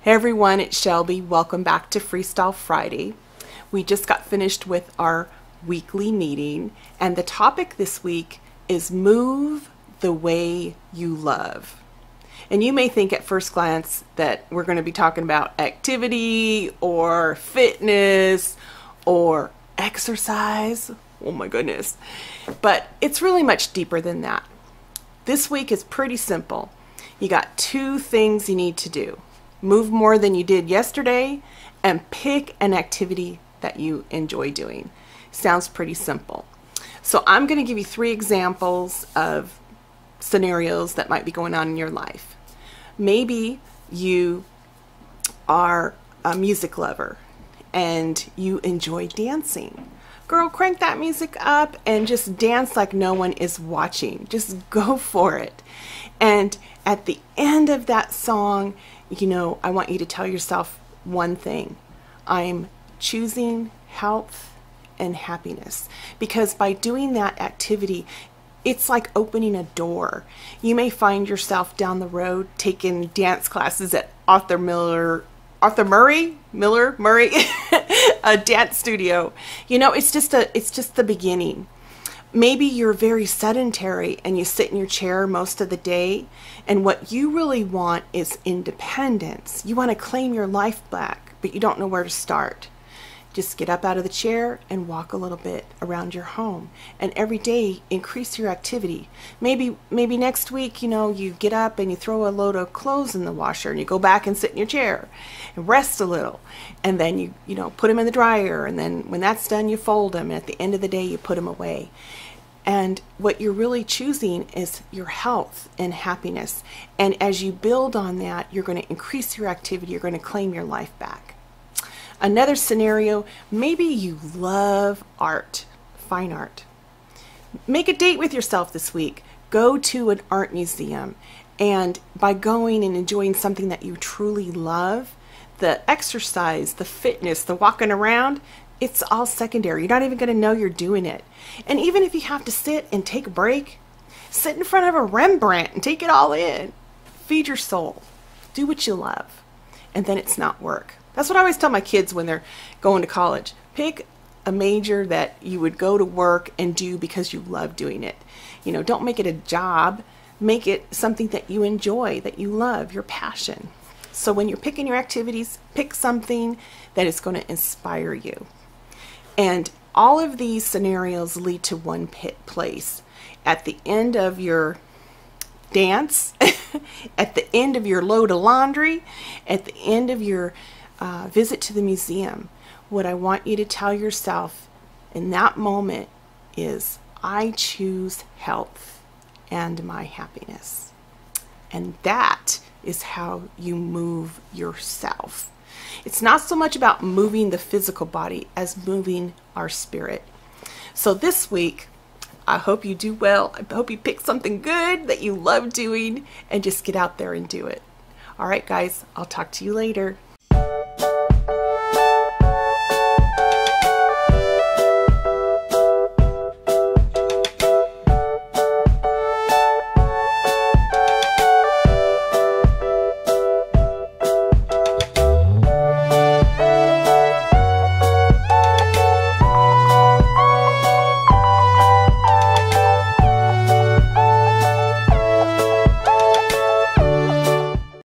Hey everyone, it's Shelby. Welcome back to Freestyle Friday. We just got finished with our weekly meeting, and the topic this week is move the way you love. And you may think at first glance that we're going to be talking about activity or fitness or exercise. Oh my goodness. But it's really much deeper than that. This week is pretty simple. You got two things you need to do. Move more than you did yesterday, and pick an activity that you enjoy doing. Sounds pretty simple. So I'm going to give you 3 examples of scenarios that might be going on in your life. Maybe you are a music lover and you enjoy dancing. Girl, crank that music up and just dance like no one is watching. Just go for it. And at the end of that song, I want you to tell yourself one thing. I'm choosing health and happiness. Because by doing that activity, it's like opening a door. You may find yourself down the road taking dance classes at Arthur Murray, a dance studio. It's just the beginning. Maybe you're very sedentary and you sit in your chair most of the day, and what you really want is independence. You want to claim your life back, but you don't know where to start. Just get up out of the chair and walk a little bit around your home, and every day increase your activity. Maybe next week, you get up and you throw a load of clothes in the washer and you go back and sit in your chair and rest a little, and then you put them in the dryer, and then when that's done you fold them, and at the end of the day you put them away. And what you're really choosing is your health and happiness, and as you build on that, you're going to increase your activity. You're going to claim your life back. Another scenario, maybe you love art, fine art. Make a date with yourself this week. Go to an art museum, and by going and enjoying something that you truly love, the exercise, the fitness, the walking around, it's all secondary. You're not even going to know you're doing it. And even if you have to sit and take a break, sit in front of a Rembrandt and take it all in. Feed your soul. Do what you love. And then it's not work. That's what I always tell my kids when they're going to college. Pick a major that you would go to work and do because you love doing it. Don't make it a job. Make it something that you enjoy, that you love, your passion. So when you're picking your activities, pick something that is going to inspire you. And all of these scenarios lead to one place. At the end of your dance, at the end of your load of laundry, at the end of your visit to the museum, what I want you to tell yourself in that moment is, I choose health and my happiness. And that is how you move yourself. It's not so much about moving the physical body as moving our spirit. So this week, I hope you do well. I hope you pick something good that you love doing and just get out there and do it. All right, guys, I'll talk to you later.